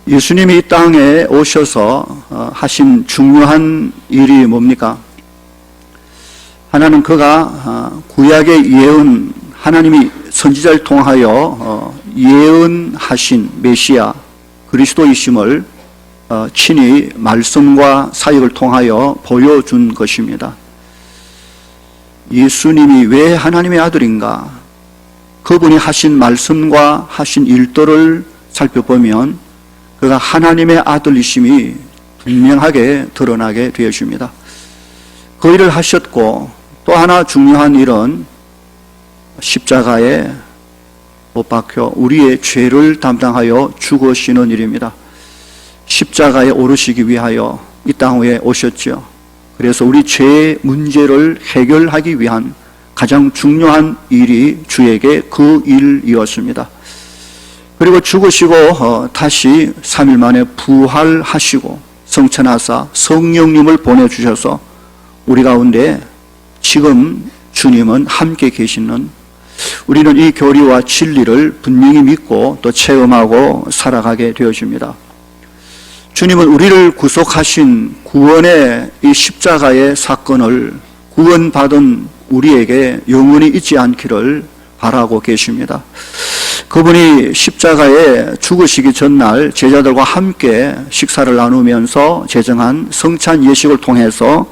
예수님이 이 땅에 오셔서 하신 중요한 일이 뭡니까? 하나는 그가 구약의 예언, 하나님이 선지자를 통하여 예언하신 메시아 그리스도이심을 친히 말씀과 사역을 통하여 보여준 것입니다. 예수님이 왜 하나님의 아들인가? 그분이 하신 말씀과 하신 일들을 살펴보면 그가 하나님의 아들이심이 분명하게 드러나게 되어집니다. 그 일을 하셨고, 또 하나 중요한 일은 십자가에 못 박혀 우리의 죄를 담당하여 죽으시는 일입니다. 십자가에 오르시기 위하여 이 땅에 오셨죠. 그래서 우리 죄의 문제를 해결하기 위한 가장 중요한 일이 주에게 그 일이었습니다. 그리고 죽으시고 다시 3일 만에 부활하시고 성천하사 성령님을 보내주셔서 우리 가운데 지금 주님은 함께 계시는, 우리는 이 교리와 진리를 분명히 믿고 또 체험하고 살아가게 되어집니다. 주님은 우리를 구속하신 구원의 이 십자가의 사건을 구원받은 우리에게 영원히 잊지 않기를 바라고 계십니다. 그분이 십자가에 죽으시기 전날 제자들과 함께 식사를 나누면서 제정한 성찬 예식을 통해서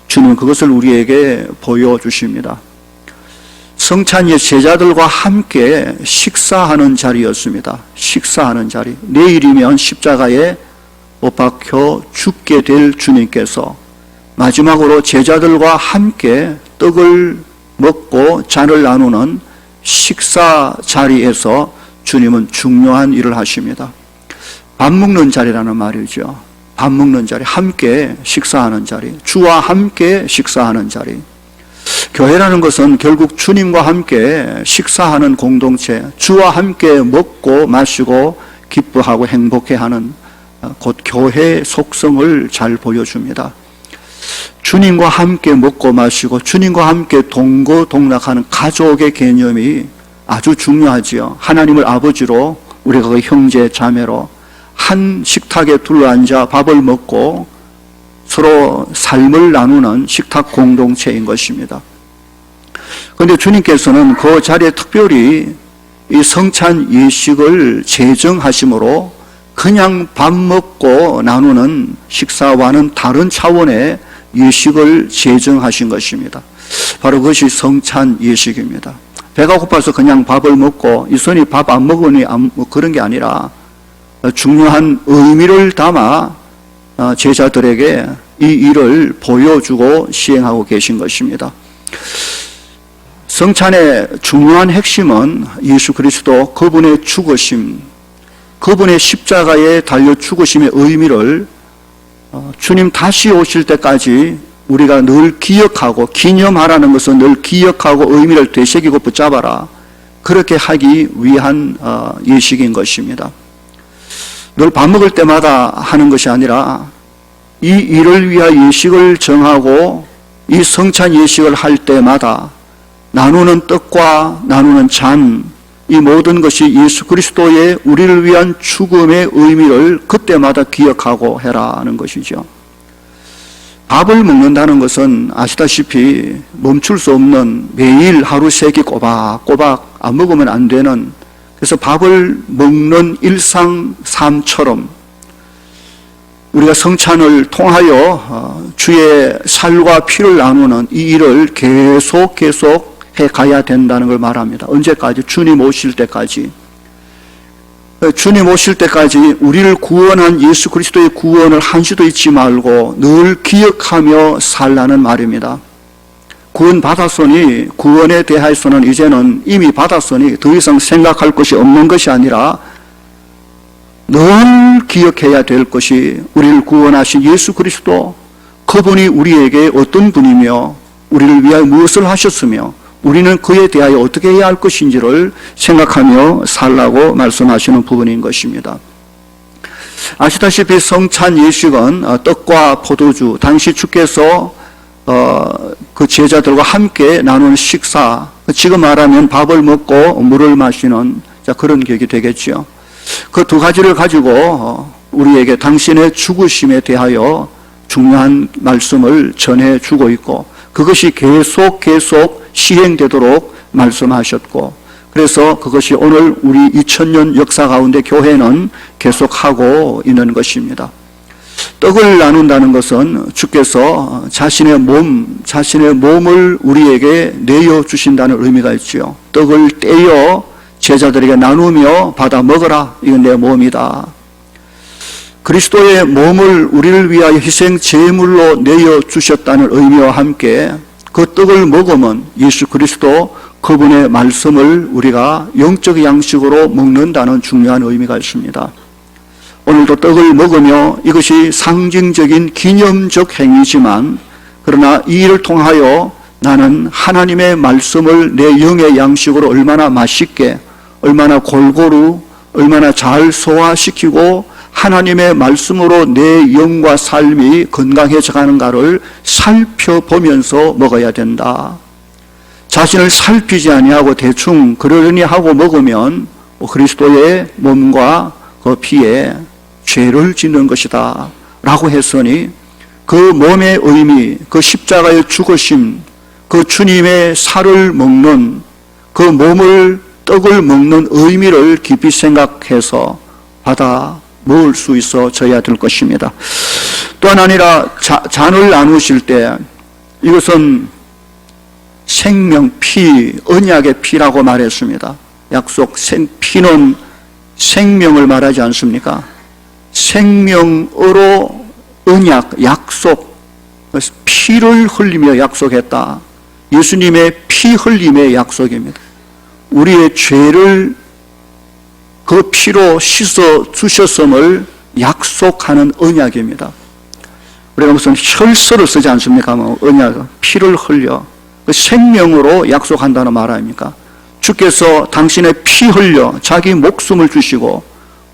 주님은 그것을 우리에게 보여주십니다. 성찬 예식, 제자들과 함께 식사하는 자리였습니다. 식사하는 자리. 내일이면 십자가에 못 박혀 죽게 될 주님께서 마지막으로 제자들과 함께 떡을 먹고 잔을 나누는 식사 자리에서 주님은 중요한 일을 하십니다. 밥 먹는 자리라는 말이죠. 밥 먹는 자리, 함께 식사하는 자리, 주와 함께 식사하는 자리. 교회라는 것은 결국 주님과 함께 식사하는 공동체, 주와 함께 먹고 마시고 기뻐하고 행복해하는 곧 교회의 속성을 잘 보여줍니다. 주님과 함께 먹고 마시고 주님과 함께 동거동락하는 가족의 개념이 아주 중요하지요. 하나님을 아버지로, 우리가 그 형제 자매로 한 식탁에 둘러앉아 밥을 먹고 서로 삶을 나누는 식탁 공동체인 것입니다. 그런데 주님께서는 그 자리에 특별히 이 성찬 예식을 제정하심으로 그냥 밥 먹고 나누는 식사와는 다른 차원의 예식을 제정하신 것입니다. 바로 그것이 성찬 예식입니다. 배가 고파서 그냥 밥을 먹고 이 손이 밥 안 먹으니 그런 게 아니라 중요한 의미를 담아 제자들에게 이 일을 보여주고 시행하고 계신 것입니다. 성찬의 중요한 핵심은 예수 그리스도 그분의 죽으심, 그분의 십자가에 달려 죽으심의 의미를 주님 다시 오실 때까지 우리가 늘 기억하고, 기념하라는 것은 늘 기억하고 의미를 되새기고 붙잡아라, 그렇게 하기 위한 예식인 것입니다. 늘 밥 먹을 때마다 하는 것이 아니라 이 일을 위한 예식을 정하고 이 성찬 예식을 할 때마다 나누는 떡과 나누는 잔, 이 모든 것이 예수 그리스도의 우리를 위한 죽음의 의미를 그때마다 기억하고 해라는 것이죠. 밥을 먹는다는 것은 아시다시피 멈출 수 없는, 매일 하루 세 끼 꼬박꼬박 안 먹으면 안 되는, 그래서 밥을 먹는 일상 삶처럼 우리가 성찬을 통하여 주의 살과 피를 나누는 이 일을 계속 해 가야 된다는 걸 말합니다. 언제까지? 주님 오실 때까지. 주님 오실 때까지 우리를 구원한 예수 그리스도의 구원을 한시도 잊지 말고 늘 기억하며 살라는 말입니다. 구원 받았으니, 구원에 대해서는 이제는 이미 받았으니 더 이상 생각할 것이 없는 것이 아니라 늘 기억해야 될 것이 우리를 구원하신 예수 그리스도, 그분이 우리에게 어떤 분이며 우리를 위하여 무엇을 하셨으며 우리는 그에 대하여 어떻게 해야 할 것인지를 생각하며 살라고 말씀하시는 부분인 것입니다. 아시다시피 성찬 예식은 떡과 포도주, 당시 주께서 그 제자들과 함께 나눈 식사, 지금 말하면 밥을 먹고 물을 마시는 그런 격이 되겠죠. 그 두 가지를 가지고 우리에게 당신의 죽으심에 대하여 중요한 말씀을 전해주고 있고 그것이 계속 시행되도록 말씀하셨고 그래서 그것이 오늘 우리 2000년 역사 가운데 교회는 계속하고 있는 것입니다. 떡을 나눈다는 것은 주께서 자신의 몸을 우리에게 내어 주신다는 의미가 있지요. 떡을 떼어 제자들에게 나누며 받아 먹어라. 이건 내 몸이다. 그리스도의 몸을 우리를 위하여 희생 제물로 내어 주셨다는 의미와 함께 그 떡을 먹으면 예수 그리스도 그분의 말씀을 우리가 영적 양식으로 먹는다는 중요한 의미가 있습니다. 오늘도 떡을 먹으며 이것이 상징적인 기념적 행위지만 그러나 이 일을 통하여 나는 하나님의 말씀을 내 영의 양식으로 얼마나 맛있게 얼마나 골고루 얼마나 잘 소화시키고 하나님의 말씀으로 내 영과 삶이 건강해져 가는가를 살펴보면서 먹어야 된다. 자신을 살피지 아니하고 대충 그러려니 하고 먹으면 그리스도의 몸과 그 피에 죄를 짓는 것이다 라고 했으니 그 몸의 의미, 그 십자가의 죽으심, 그 주님의 살을 먹는 그 몸을 떡을 먹는 의미를 깊이 생각해서 받아 먹을 수 있어져야 될 것입니다. 또한 아니라 잔을 나누실 때 이것은 생명 피, 언약의 피라고 말했습니다. 약속, 피는 생명을 말하지 않습니까? 생명으로 언약, 약속, 피를 흘리며 약속했다. 예수님의 피 흘림의 약속입니다. 우리의 죄를 그 피로 씻어 주셨음을 약속하는 언약입니다. 우리가 무슨 혈서를 쓰지 않습니까? 언약, 피를 흘려 그 생명으로 약속한다는 말 아닙니까? 주께서 당신의 피 흘려 자기 목숨을 주시고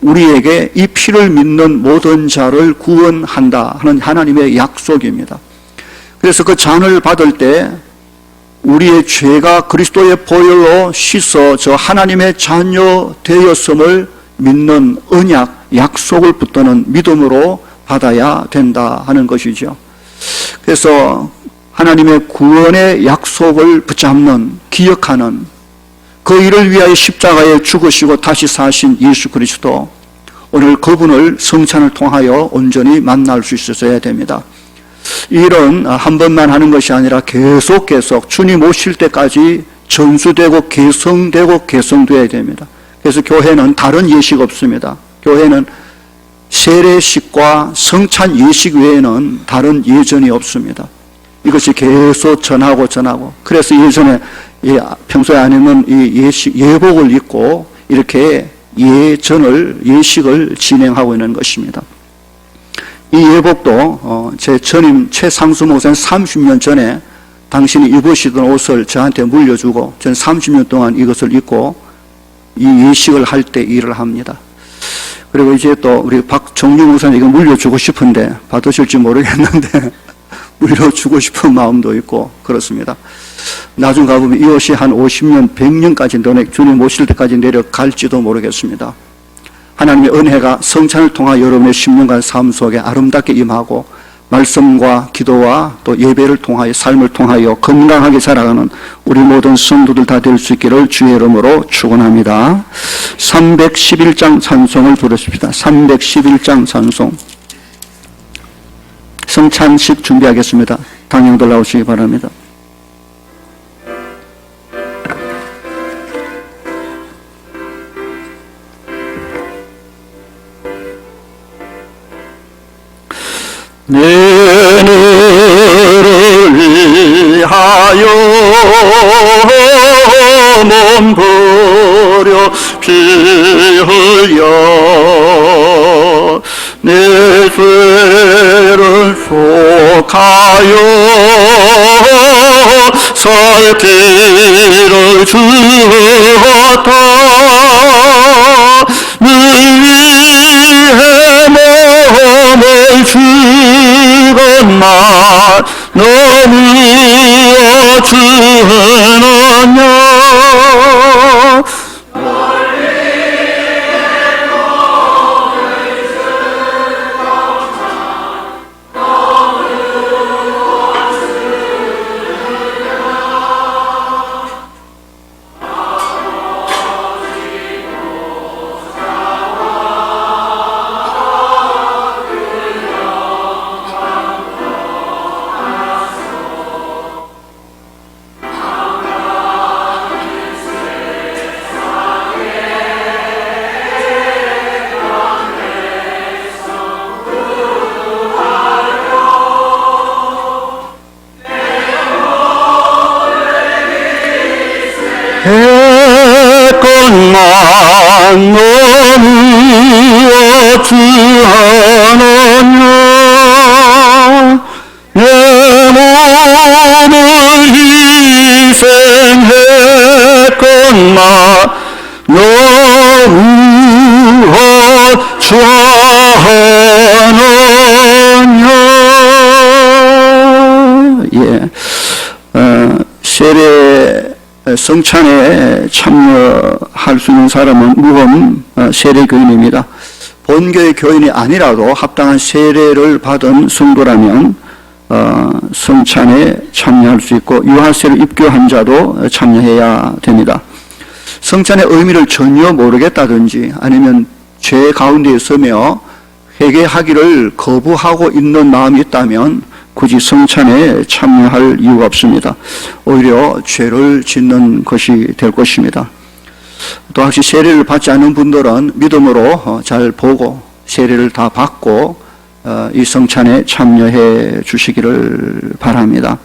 우리에게 이 피를 믿는 모든 자를 구원한다 하는 하나님의 약속입니다. 그래서 그 잔을 받을 때 우리의 죄가 그리스도의 보혈로 씻어 저 하나님의 자녀 되었음을 믿는 언약, 약속을 붙드는 믿음으로 받아야 된다 하는 것이죠. 그래서 하나님의 구원의 약속을 붙잡는, 기억하는 그 일을 위하여 십자가에 죽으시고 다시 사신 예수 그리스도, 오늘 그분을 성찬을 통하여 온전히 만날 수 있어야 됩니다. 이 일은 한 번만 하는 것이 아니라 계속 주님 오실 때까지 전수되고 개성되어야 됩니다. 그래서 교회는 다른 예식 없습니다. 교회는 세례식과 성찬 예식 외에는 다른 예전이 없습니다. 이것이 계속 전하고 그래서 예전에 평소에 안 입는 이 예복을 입고 이렇게 예식을 진행하고 있는 것입니다. 이 예복도 제 전임 최상수 목사님 30년 전에 당신이 입으시던 옷을 저한테 물려주고 저는 30년 동안 이것을 입고 이 예식을 할 때 일을 합니다. 그리고 이제 또 우리 박정유 목사님 이거 물려주고 싶은데 받으실지 모르겠는데 물려주고 싶은 마음도 있고 그렇습니다. 나중 가보면 이 옷이 한 50년, 100년까지 주님 오실 때까지 내려갈지도 모르겠습니다. 하나님의 은혜가 성찬을 통하여 여러분의 10년간 삶 속에 아름답게 임하고 말씀과 기도와 또 예배를 통하여 삶을 통하여 건강하게 살아가는 우리 모든 성도들 다 될 수 있기를 주의 이름으로 축원합니다. 311장 찬송을 부르십시다. 311장 찬송. 성찬식 준비하겠습니다. 당형들 나오시기 바랍니다. 내 너를 위하여 몸 버려 피 흘려 내 죄를 속하여 살 길을 주었다. 늘 위해 몸을 주건 날 너무어 주느냐. 널 위해 몸을 주건 너무 어찌하느냐 내 몸을 희생했건만 너무 어찌하느냐. 예, 세례 성찬에 참여할 수 있는 사람은 무험 세례교인입니다. 본교의 교인이 아니라도 합당한 세례를 받은 성도라면 성찬에 참여할 수 있고 유아세를 입교한 자도 참여해야 됩니다. 성찬의 의미를 전혀 모르겠다든지 아니면 죄 가운데 있으며 회개하기를 거부하고 있는 마음이 있다면 굳이 성찬에 참여할 이유가 없습니다. 오히려 죄를 짓는 것이 될 것입니다. 또 혹시 세례를 받지 않은 분들은 믿음으로 잘 보고 세례를 다 받고 이 성찬에 참여해 주시기를 바랍니다.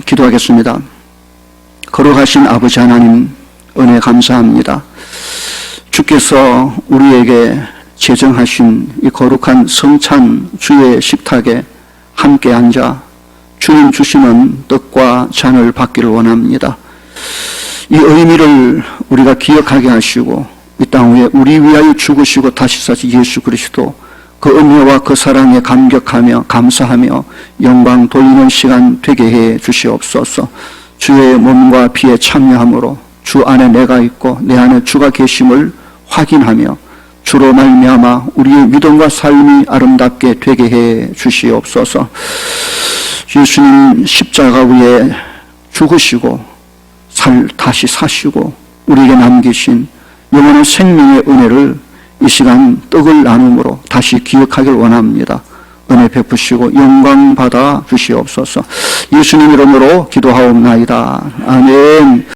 기도하겠습니다. 거룩하신 아버지 하나님 은혜 감사합니다. 주께서 우리에게 제정하신 이 거룩한 성찬 주의 식탁에 함께 앉아 주님 주시는 떡과 잔을 받기를 원합니다. 이 의미를 우리가 기억하게 하시고 이 땅 위에 우리 위하여 죽으시고 다시 사신 예수 그리스도 그 은혜와 그 사랑에 감격하며 감사하며 영광 돌리는 시간 되게 해 주시옵소서. 주의 몸과 피에 참여함으로 주 안에 내가 있고 내 안에 주가 계심을 확인하며 주로 말미암아 우리의 믿음과 삶이 아름답게 되게 해 주시옵소서. 예수님 십자가 위에 죽으시고 다시 사시고 우리에게 남기신 영원한 생명의 은혜를 이 시간 떡을 나눔으로 다시 기억하길 원합니다. 은혜 베푸시고 영광 받아 주시옵소서. 예수님 이름으로 기도하옵나이다. 아멘.